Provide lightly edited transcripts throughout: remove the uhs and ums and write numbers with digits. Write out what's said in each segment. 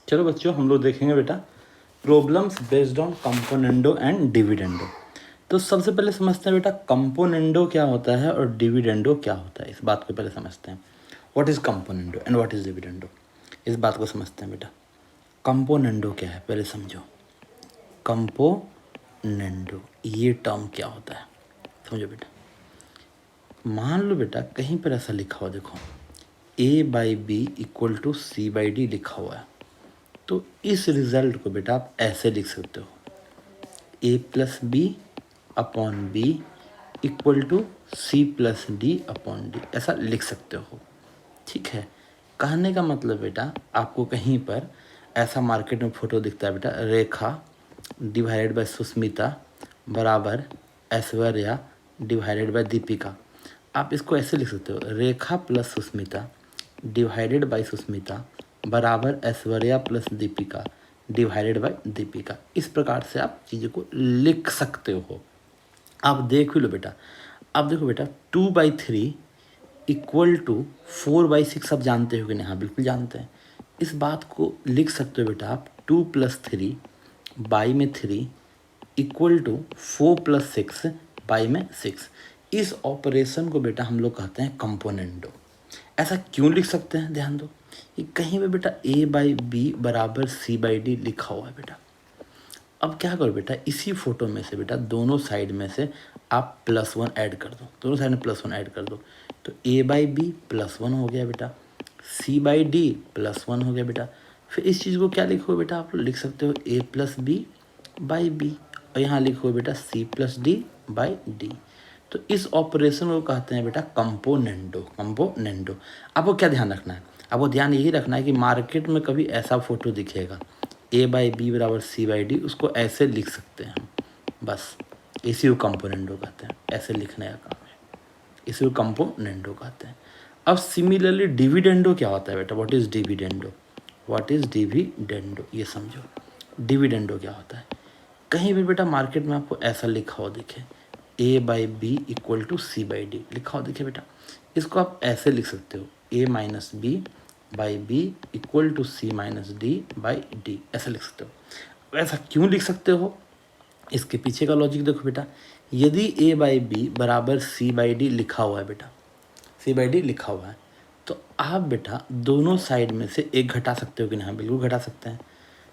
चलो बच्चों, हम लोग देखेंगे बेटा problems based on componendo and dividendo. तो सबसे पहले समझते हैं बेटा कंपोनेंडो क्या होता है और डिविडेंडो क्या होता है। इस बात को पहले समझते हैं, what is componendo and what is dividendo. इस बात को समझते हैं बेटा। कंपोनेंडो क्या है पहले समझो। कंपोनेंडो ये टर्म क्या होता है समझो बेटा। मान लो बेटा कहीं पर ऐसा लिखा हुआ, देखो A/B = C/D लिखा हुआ है, तो इस रिजल्ट को बेटा आप ऐसे लिख सकते हो A+B/B = C+D/D, ऐसा लिख सकते हो। ठीक है, कहने का मतलब बेटा आपको कहीं पर ऐसा मार्केट में फोटो दिखता है बेटा, रेखा डिवाइडेड बाय सुस्मिता बराबर ऐश्वर्या डिवाइडेड बाय दीपिका। आप इसको ऐसे लिख सकते हो, Rekha plus Sushmita divided by Sushmita बराबर Aishwarya plus Deepika divided by Deepika. इस प्रकार से आप चीज़ों को लिख सकते हो। आप देख भी लो बेटा, अब देखो बेटा 2/3 = 4/6 आप जानते हो कि नहीं? हाँ बिल्कुल जानते हैं। इस बात को लिख सकते हो बेटा आप 2 + 3 बाई में 3 = 4 + 6 बाई में 6। इस ऑपरेशन को बेटा हम लोग कहते हैं कंपोनेंडो। ऐसा क्यों लिख सकते हैं ध्यान दो कि कहीं पे बेटा A/B = C/D लिखा हुआ है बेटा। अब क्या करो बेटा, इसी फोटो में से बेटा दोनों साइड में से आप +1 ऐड कर दो, दोनों साइड में +1 ऐड कर दो, तो A/B +1 हो गया बेटा, C/D +1 हो गया बेटा। फिर इस चीज़ को क्या लिखो बेटा, आप लिख सकते हो A+B/B, और यहाँ लिखो बेटा C+D/D। तो इस ऑपरेशन को कहते हैं बेटा कंपोनेंडो। कंपोनेंडो आपको क्या ध्यान रखना है? आपको ध्यान यही रखना है कि मार्केट में कभी ऐसा फोटो दिखेगा A/B = C/D, उसको ऐसे लिख सकते हैं हम, बस इसी को कंपोनेंडो कहते हैं। ऐसे लिखने का काम है, इसी को कंपोनेंडो कहते हैं। अब सिमिलरली डिविडेंडो क्या होता है बेटा? What is dividendo? What is dividendo ये समझो। डिविडेंडो क्या होता है? कहीं भी बेटा मार्केट में आपको ऐसा लिखा हुआ दिखे A/B = C/D लिखा हुआ दिखे बेटा, इसको आप ऐसे लिख सकते हो A-B/B = C-D/D, ऐसा लिख सकते हो। ऐसा क्यों लिख सकते हो? इसके पीछे का लॉजिक देखो बेटा। यदि A/B = C/D लिखा हुआ है बेटा, C/D लिखा हुआ है, तो आप बेटा दोनों साइड में से एक घटा सकते हो कि नहीं? हाँ बिल्कुल घटा सकते हैं।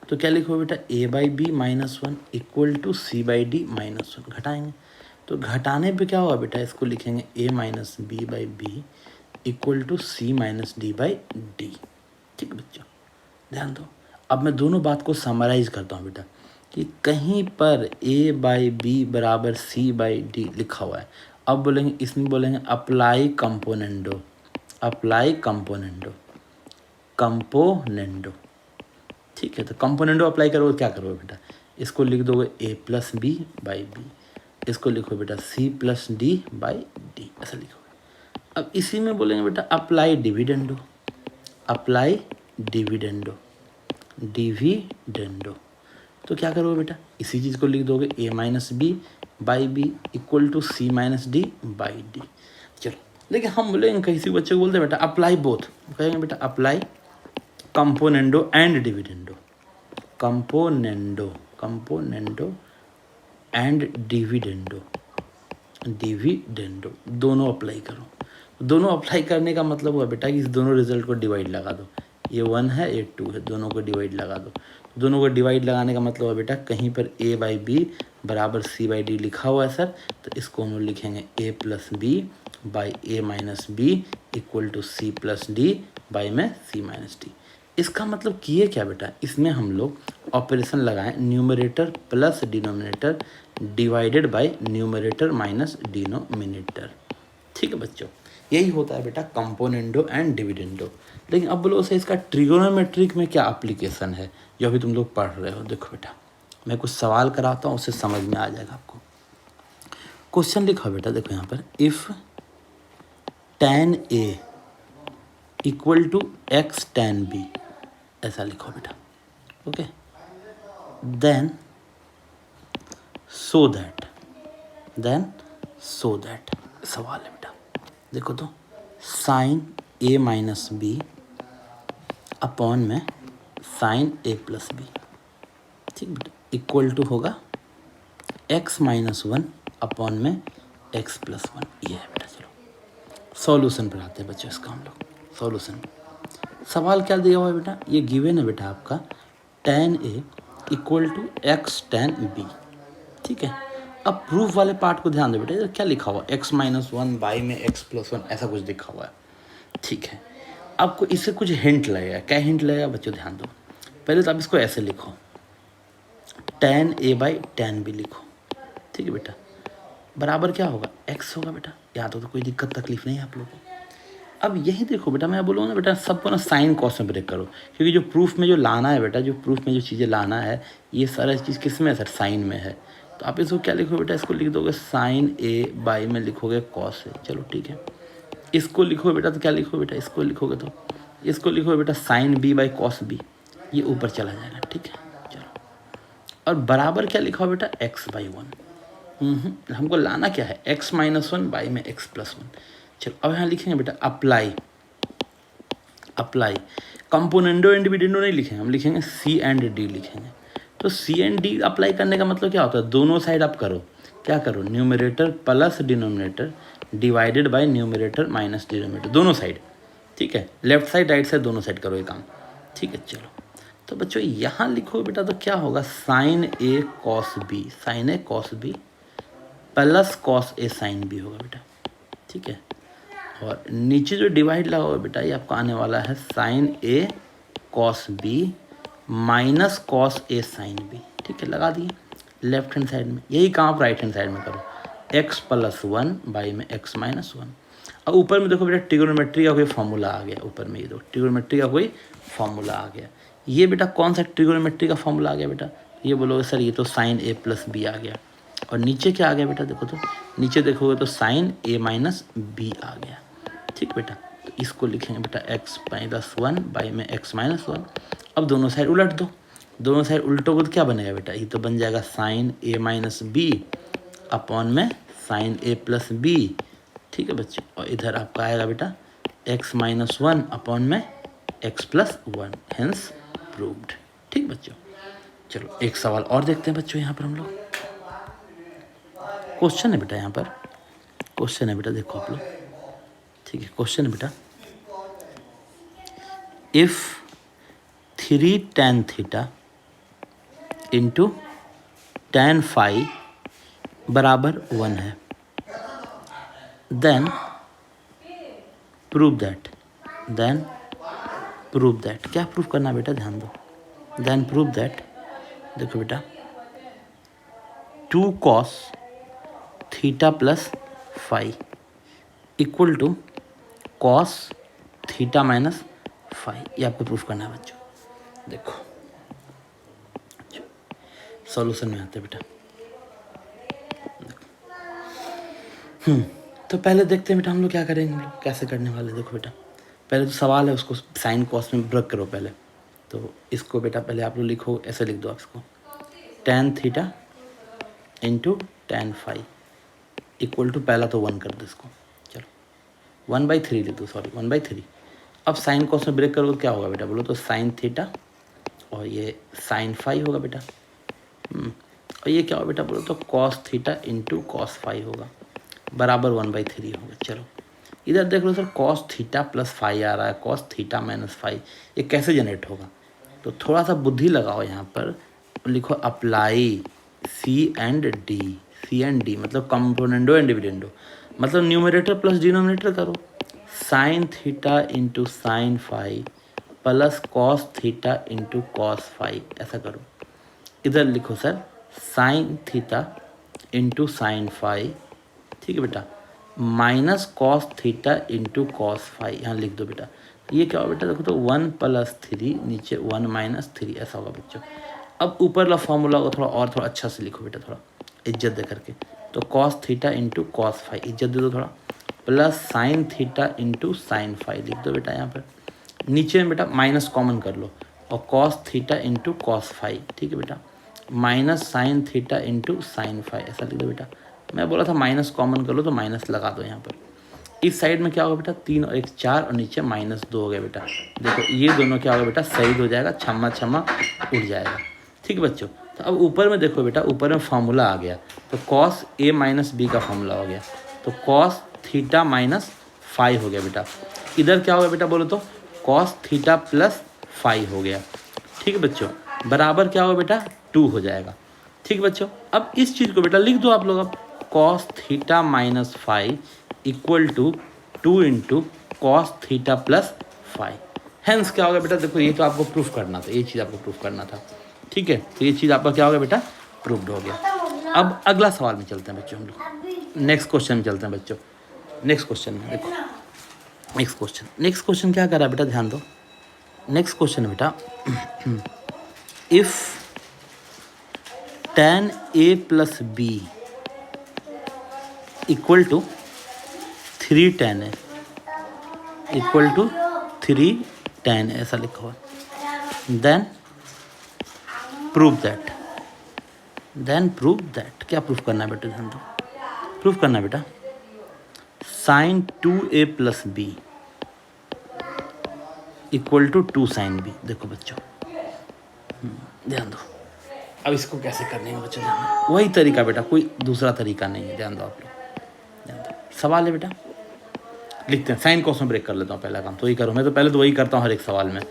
तो क्या लिखो बेटा A/B -1 = C/D-1 घटाएंगे, तो घटाने पे क्या होगा बेटा, इसको लिखेंगे A-B/B = C-D/D। ठीक है बच्चों, ध्यान दो। अब मैं दोनों बात को समराइज करता हूँ बेटा कि कहीं पर A/B = C/D लिखा हुआ है, अब बोलेंगे, इसमें बोलेंगे apply componendo, apply componendo, componendo. ठीक है, तो कंपोनेंडो अप्लाई करोगे क्या करोगे बेटा, इसको लिख दोगे A+B/B, इसको लिखो बेटा C+D/D, ऐसा लिखोगे। अब इसी में बोलेंगे बेटा apply dividendo, apply dividendo, dividendo. तो क्या करोगे बेटा, इसी चीज़ को लिख दोगे A-B/B = C-D/D। चलो, लेकिन हम बोलेंगे, किसी बच्चे को बोलते हैं बेटा अप्लाई बोथ, कहेंगे बेटा apply componendo and dividendo, componendo, componendo and dividendo, dividendo दोनों अप्लाई करो। दोनों अप्लाई करने का मतलब हुआ बेटा कि इस दोनों रिजल्ट को डिवाइड लगा दो, ये 1 है ये 2 है, दोनों को डिवाइड लगा दो। दोनों को डिवाइड लगाने का मतलब है बेटा कहीं पर A/B = C/D लिखा हुआ है सर, तो इसको हम लोग लिखेंगे A+B/A-B = C+D/C-D। इसका मतलब किए क्या बेटा, इसमें हम लोग ऑपरेशन लगाएं numerator plus denominator divided by numerator minus denominator. ठीक है बच्चों, यही होता है बेटा कंपोनेंडो एंड डिविडेंडो। लेकिन अब बोलो से इसका ट्रिगोनोमेट्रिक में क्या एप्लीकेशन है जो अभी तुम लोग पढ़ रहे हो। देखो बेटा, मैं कुछ सवाल कराता हूँ, उससे समझ में आ जाएगा आपको। क्वेश्चन लिखा बेटा, देखो यहाँ पर if tan A = x tan B, ऐसा लिखो बेटा, ओके। देन सो दैट सवाल है बेटा, देखो तो sin A - B अपॉन में साइन ए प्लस बी, ठीक बेटा, इक्वल टू होगा x माइनस वन अपॉन में x प्लस वन। ये है बेटा। चलो सॉल्यूशन पर आते हैं बच्चों इसका हम लोग। सॉल्यूशन सवाल क्या दिया हुआ है बेटा, ये गिवन है बेटा आपका tan a equal to x tan b, ठीक है। अब प्रूफ वाले पार्ट को ध्यान दो बेटा, इधर क्या लिखा हुआ, x माइनस वन बाई में x प्लस वन, ऐसा कुछ लिखा हुआ है, ठीक है। आपको इससे कुछ हिंट लगेगा। क्या हिंट लगेगा बच्चों, ध्यान दो। पहले तो आप इसको ऐसे लिखो, tan a by tan b लिखो, ठीक है बेटा, बराबर क्या होगा, x होगा बेटा। याद हो तो कोई दिक्कत तकलीफ नहीं है आप लोगों को। अब यही देखो बेटा, मैं बोलूँगा ना बेटा, सबको ना साइन कॉस में ब्रेक करो, क्योंकि जो प्रूफ में जो लाना है बेटा, जो प्रूफ में जो चीज़ें लाना है, ये सारा चीज़ किस में है सर, साइन में है। तो आप इसको क्या लिखो बेटा, इसको लिख दोगे साइन ए बाई में लिखोगे कॉस ए। चलो ठीक है। इसको लिखो बेटा तो क्या लिखो बेटा, इसको लिखोगे तो इसको लिखो बेटा sine B by cos B, ये ऊपर चला जाएगा, ठीक है। चलो, और बराबर क्या लिखा हो बेटा, एक्स बाई वन। हमको लाना क्या है, x माइनस वन बाई में x प्लस वन। चलो अब यहाँ लिखेंगे बेटा apply, apply componendo and dividendo नहीं लिखेंगे, हम लिखेंगे c एंड d लिखेंगे। तो c एंड d अप्लाई करने का मतलब क्या होता है, दोनों साइड आप करो, क्या करो, numerator plus denominator divided by numerator minus denominator, दोनों साइड, ठीक है। लेफ्ट साइड राइट साइड दोनों साइड करो ये काम, ठीक है। चलो तो बच्चों यहाँ लिखो बेटा तो क्या होगा, sign A cos B, sign A cos B plus cos A sine B होगा बेटा, ठीक है। और नीचे जो डिवाइड लगा हुआ बेटा, ये आपका आने वाला है sign A cos B minus cos A sine B, ठीक है, लगा दिए लेफ्ट हैंड साइड में। यही काम आप राइट हैंड साइड में करो, एक्स प्लस वन बाई में एक्स माइनस वन। अब ऊपर में देखो बेटा ट्रिगोनोमेट्री का कोई फॉर्मूला आ गया, ऊपर में ये दो ट्रिगोनोमेट्री का कोई फॉर्मूला आ गया। ये बेटा कौन सा ट्रिगोनोमेट्री का फॉर्मूला आ गया बेटा, ये बोलोगे सर ये तो साइन ए प्लस बी आ गया। और नीचे क्या आ गया बेटा, देखो तो नीचे देखोगे तो साइन ए माइनस बी आ गया, ठीक बेटा। तो इसको लिखेंगे बेटा एक्स माइनस वन बाई में एक्स माइनस वन। अब दोनों साइड उलट दो, दोनों साइड उल्टोगे तो क्या बनेगा बेटा, ये तो बन जाएगा साइन ए माइनस बी अपॉन में साइन ए प्लस बी, ठीक है बच्चे। और इधर आपका आएगा बेटा एक्स माइनस वन अपॉन में x plus one, hence proved, ठीक बच्चों। चलो एक सवाल और देखते हैं बच्चों, यहाँ पर हम लोग क्वेश्चन है बेटा, यहाँ पर क्वेश्चन है बेटा, देखो आप लोग, ठीक है। क्वेश्चन है बेटा, if 3 tan theta into tan phi बराबर 1 है, then prove that, then prove that, क्या प्रूव करना बेटा, ध्यान दो, देन प्रूव दैट, देखो बेटा 2 cos theta plus phi equal to cos theta minus phi, ये आपको प्रूफ करना है बच्चों। देखो सॉल्यूशन में आते हैं बेटा, तो पहले देखते हैं बेटा हम लोग क्या करेंगे, हम लोग कैसे करने वाले। देखो बेटा पहले तो सवाल है, उसको साइन कॉस में ब्रेक करो पहले। तो इसको बेटा पहले आप लोग लिखो, ऐसे लिख दो आप इसको, tan theta into tan phi equal to, पहला तो 1 कर दो इसको, चलो 1/3 लिख दो, सॉरी 1/3। अब साइन कॉस में ब्रेक करोगे तो क्या होगा बेटा, बोलो तो साइन थीटा और ये साइन फाई होगा बेटा, और ये क्या होगा बेटा, बोलो तो cos theta into cos phi होगा, बराबर 1/3 होगा। चलो इधर देख लो sir, cos theta plus phi आ रहा है, कॉस थीटा माइनस फाई, ये कैसे जनरेट होगा। तो थोड़ा सा बुद्धि लगाओ यहाँ पर, लिखो apply C and D, C and D मतलब कंपोनेंडो एंड डिविडेंडो, मतलब न्यूमरेटर प्लस डिनोमिनेटर करो, sine theta into sine phi plus cos theta into cos phi, ऐसा करो। इधर लिखो sir sine theta into sine phi, ठीक है बेटा, minus cos theta into cos phi, यहाँ लिख दो बेटा। ये क्या होगा बेटा, देखो तो 1 + 3 नीचे 1 - 3, ऐसा होगा बच्चों। अब ऊपर वाला फॉर्मूला को थोड़ा अच्छा से लिखो बेटा, थोड़ा इज्जत दे करके। तो cos theta into cos phi, इज्जत दे दो थोड़ा, plus sine theta into sine phi लिख दो बेटा। यहाँ पर नीचे में बेटा माइनस कॉमन कर लो, और cos theta into cos phi, ठीक है बेटा, minus sine theta into sine phi, ऐसा लिख दो बेटा। मैं बोला था माइनस कॉमन कर लो, तो माइनस लगा दो यहाँ पर। इस साइड में क्या होगा बेटा 3 और 1 4 और नीचे -2 हो गया बेटा। देखो ये दोनों क्या होगा बेटा शहीद हो जाएगा, छम्मा छम्मा उड़ जाएगा। ठीक है बच्चों। तो अब ऊपर में देखो बेटा, ऊपर में फार्मूला आ गया, तो cos A - B का फार्मूला हो गया, तो cos थीटा माइनस फाई हो गया बेटा। इधर क्या होगा बेटा बोलो तो cos थीटा प्लस फाई हो गया। ठीक है बच्चों, बराबर क्या होगा बेटा 2 हो जाएगा। ठीक है बच्चों, अब इस चीज़ को बेटा लिख दो आप लोग, अब cos theta minus phi equal to 2 into cos theta plus phi. Hence क्या होगा बेटा, देखो ये तो आपको प्रूफ करना था, ये चीज़ आपको प्रूफ करना था। ठीक है, तो ये चीज़ आपका क्या होगा बेटा प्रूफ्ड हो गया। अब अगला सवाल में चलते हैं बच्चों, हम लोग नेक्स्ट क्वेश्चन में चलते हैं बच्चों। नेक्स्ट क्वेश्चन में देखो, नेक्स्ट क्वेश्चन क्या कर रहा है बेटा, ध्यान दो। नेक्स्ट क्वेश्चन बेटा if tan A plus B equal to 3 tan A equal to 3 tan A ऐसा लिखा हुआ, देन प्रूव दैट। क्या प्रूफ करना है बेटा, ध्यान दो। प्रूफ करना है बेटा sin 2A plus B equal to 2 sin B। देखो बच्चों ध्यान दो, अब इसको कैसे करने हैं बच्चों, ध्यान दो। वही तरीका बेटा, कोई दूसरा तरीका नहीं है, ध्यान दो आप लोग, ध्यान दो। सवाल है बेटा, लिखते हैं, साइन कॉस में ब्रेक कर लेता हूँ, पहला काम तो वही करूँ मैं, तो पहले तो वही करता हूँ हर एक सवाल में।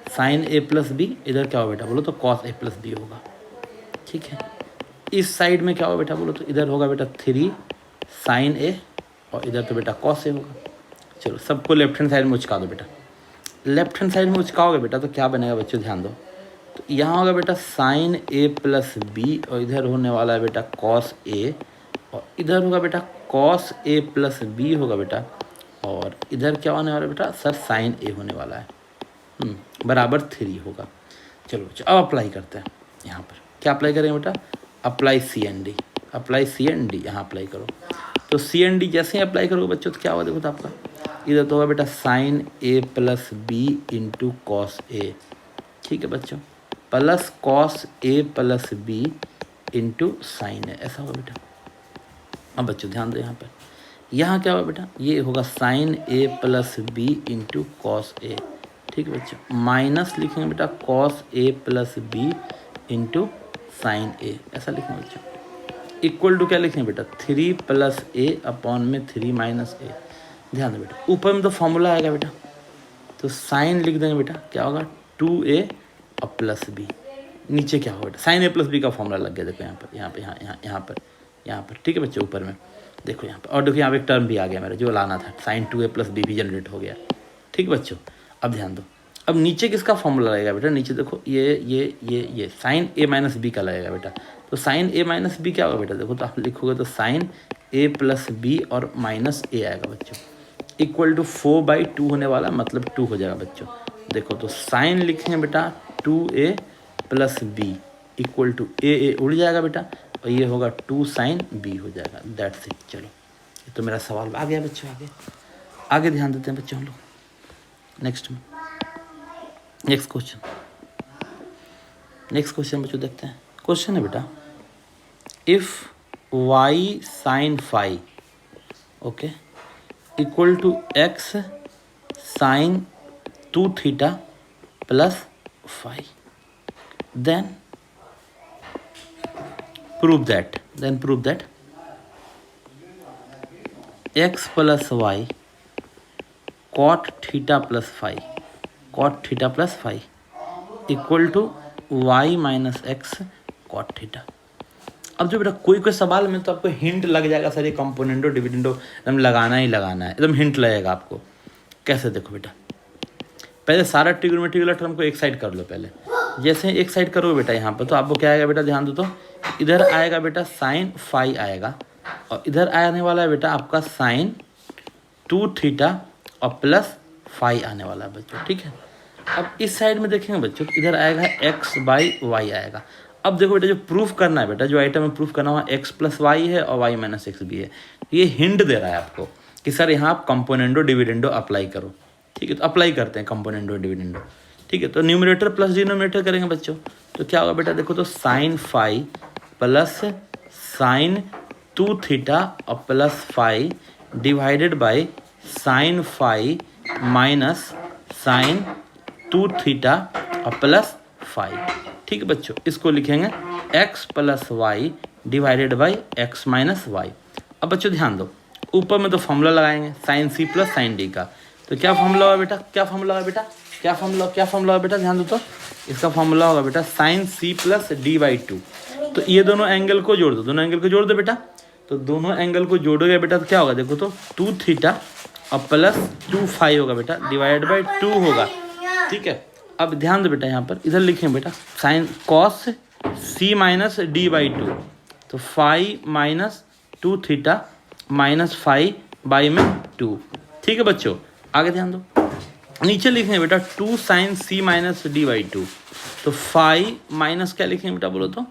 sin A प्लस B, इधर क्या होगा बेटा बोलो तो cos A प्लस B होगा। ठीक है, इस साइड में क्या होगा बेटा बोलो तो इधर होगा बेटा 3 sin A और इधर तो बेटा cos A होगा। चलो सबको लेफ्ट हैंड साइड में उचका दो बेटा। लेफ्ट हैंड साइड में उचकाओगे बेटा तो क्या बनेगा बच्चों, ध्यान दो। तो यहाँ होगा बेटा sin A प्लस B और इधर होने वाला है बेटा cos A और इधर होगा बेटा cos A प्लस B होगा बेटा, और इधर क्या होने वाला है बेटा सर sin A होने वाला है, बराबर 3 होगा। चलो बच्चों अब अप्लाई करते हैं। यहाँ पर क्या अप्लाई करेंगे बेटा, अप्लाई CND, यहाँ अप्लाई करो। तो CND जैसे ही अप्लाई करोगे बच्चों तो क्या होगा देखो तो आपका इधर तो होगा बेटा sin A plus B into cos A। ठीक है बच्चों, plus cos A plus B into sine A, ऐसा होगा बेटा। अब बच्चों ध्यान दो, यहाँ पर यहाँ क्या होगा बेटा, ये होगा sin A plus B into cos A। ठीक है बच्चों, माइनस लिखेंगे बेटा cos A plus B into sine A, ऐसा लिखेंगे बच्चों। इक्वल टू क्या लिखेंगे बेटा 3 प्लस A अपॉन में 3 माइनस A। ध्यान दो बेटा, ऊपर में तो फॉर्मूला आएगा बेटा, तो साइन लिख देंगे बेटा, क्या होगा 2A और प्लस B। नीचे क्या होगा बेटा sin A प्लस B का फॉर्मूला लग गया, देखो यहाँ पर। ठीक है बच्चे, ऊपर में देखो यहाँ पर, और देखो यहाँ पे एक टर्म भी आ गया मेरा जो लाना था, sin 2A प्लस B भी जनरेट हो गया। ठीक है बच्चों, अब ध्यान दो, अब नीचे किसका फॉर्मूला लगेगा बेटा, नीचे देखो ये sin A माइनस B का लगेगा बेटा। तो sin A माइनस B क्या होगा बेटा, देखो तो आप लिखोगे तो sin A प्लस B और माइनस A आएगा बच्चों, इक्वल टू 4/2 होने वाला, मतलब 2 हो जाएगा बच्चों। देखो तो साइन लिखेंगे बेटा 2A plus B equal to A उड़ जाएगा बेटा, और ये होगा 2 sin B हो जाएगा। That's it. चलो ये तो मेरा सवाल आ गया बच्चों। आगे ध्यान देते हैं बच्चों हम लोग नेक्स्ट क्वेश्चन बच्चों देखते हैं। क्वेश्चन है बेटा if y sin phi okay equal to x sin 2 theta plus phi, then prove that x plus y cot theta plus phi equal to y minus x cot theta. अब जो बेटा कोई सवाल में तो आपको हिंट लग जाएगा सर, ये कंपोनेंटो डिविडेंडो एकदम लगाना है, एकदम हिंट लगेगा आपको। कैसे देखो बेटा, पहले सारा ट्रिग्नोमेट्रिक टर्म को एक साइड कर लो पहले। जैसे एक साइड करोगे बेटा यहाँ पर, तो आपको क्या आएगा बेटा, ध्यान दो तो इधर आएगा बेटा साइन फाई आएगा, और इधर आने वाला है बेटा आपका साइन 2 थीटा और प्लस फाई आने वाला है बच्चों। ठीक है, अब इस साइड में देखेंगे बच्चों, इधर आएगा x/y आएगा। अब देखो बेटा जो प्रूफ करना है बेटा, जो आइटम में प्रूफ करना हुआ x प्लस वाई है और y माइनस एक्स भी है। ये हिंट दे रहा है आपको कि सर यहाँ आप कंपोनेंडो डिविडेंडो अप्लाई करो। ठीक है, तो अप्लाई करते हैं कंपोनेंडो डिविडेंडो। ठीक है, तो न्यूमरेटर प्लस डिनोमिनेटर करेंगे बच्चों, तो क्या होगा बेटा, देखो तो sine phi plus sine 2 theta और plus phi divided by sine phi minus sine 2 theta और प्लस फाई। ठीक है बच्चों, इसको लिखेंगे x plus Y divided by X minus Y. अब बच्चों ध्यान दो, ऊपर में तो फॉर्मूला लगाएंगे sine C plus sine D का। तो क्या फॉर्मूला होगा बेटा, क्या फॉर्मूला होगा बेटा, क्या फॉर्मूला होगा बेटा, ध्यान दो तो। इसका फॉर्मूला होगा बेटा sine C plus D by 2। तो ये दोनों एंगल को जोड़ दो, दोनों एंगल को जोड़ दो बेटा। तो दोनों एंगल को जोड़ोगे बेटा तो क्या होगा, देखो तो 2 थीटा और प्लस 2 फाई होगा बेटा, डिवाइड बाई 2 होगा। ठीक है, अब ध्यान दो बेटा, यहाँ पर इधर लिखें बेटा sine cos C minus D by 2। तो phi minus 2 theta minus phi by में 2। ठीक है बच्चों, आगे ध्यान दो, नीचे लिखेंगे बेटा 2 sine C minus D by 2। तो फाई माइनस क्या लिखेंगे बेटा, बोलो तो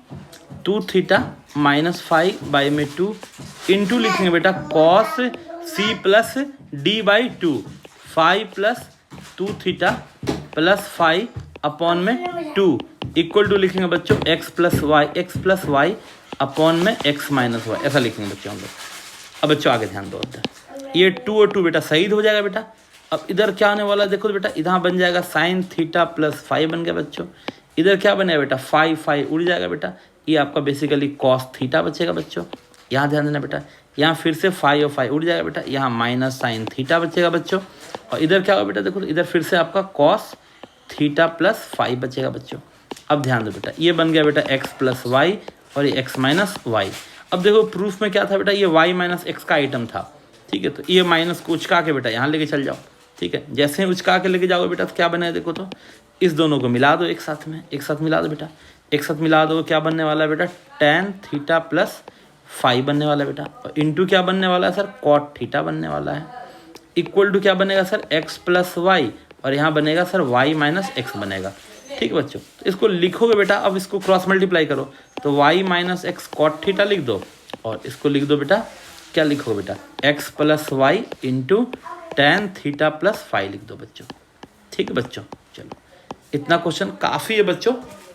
2 थीटा माइनस फाई बाई में 2 इंटू लिखेंगे बेटा cos C plus D by 2। Phi plus 2 theta plus phi upon में 2 इक्वल टू लिखेंगे बच्चों एक्स प्लस वाई अपॉन में एक्स माइनस वाई, ऐसा लिखेंगे बच्चों हम लोग। अब बच्चों आगे ध्यान दो, ये 2 और 2 बेटा सही हो जाएगा बेटा। अब इधर क्या होने वाला है, देखो बेटा इधर बन जाएगा साइन थीटा प्लस फाई बन गया बच्चों। इधर क्या बनेगा बेटा, फाई उड़ जाएगा बेटा, ये आपका बेसिकली कॉस थीटा बचेगा बच्चों। यहाँ ध्यान देना बेटा, यहाँ फिर से फाई और फाई उड़ जाएगा बेटा, यहाँ माइनस साइन थीटा बचेगा बच्चों। और इधर क्या होगा बेटा, देखो इधर फिर से आपका कॉस थीटा प्लस फाई बचेगा बच्चों। अब ध्यान दो बेटा, ये बन गया बेटा एक्स प्लस वाई और ये एक्स माइनस वाई। अब देखो प्रूफ में क्या था बेटा, ये वाई माइनस एक्स का आइटम था। ठीक है, तो ये माइनस को उचका के बेटा यहाँ लेके चल जाओ। ठीक है, जैसे ही उचका के लेके जाओगे बेटा तो क्या बनेगा, देखो तो इस दोनों को मिला दो एक साथ में, एक साथ मिला दो बेटा, एक साथ मिला दो, क्या बनने वाला है बेटा tan थीटा प्लस फाई बनने वाला है बेटा। और इंटू क्या बनने वाला है सर, कॉट थीटा बनने वाला है। इक्वल टू क्या बनेगा सर, एक्स प्लस वाई, और यहाँ बनेगा सर वाई माइनस एक्स बनेगा। ठीक है बच्चों, तो इसको लिखोगे बेटा, अब इसको क्रॉस मल्टीप्लाई करो तो y minus x cot theta लिख दो, और इसको लिख दो बेटा, क्या लिखोगे बेटा x plus y into tan theta plus phi लिख दो बच्चों। ठीक है बच्चों, चलो इतना क्वेश्चन काफ़ी है बच्चों,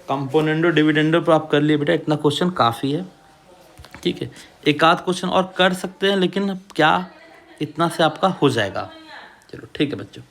कंपोनेंडो डिविडेंडो पर आप कर लिए बेटा, इतना क्वेश्चन काफ़ी है। ठीक है, एक आध क्वेश्चन और कर सकते हैं, लेकिन क्या इतना से आपका हो जाएगा। चलो ठीक है बच्चों।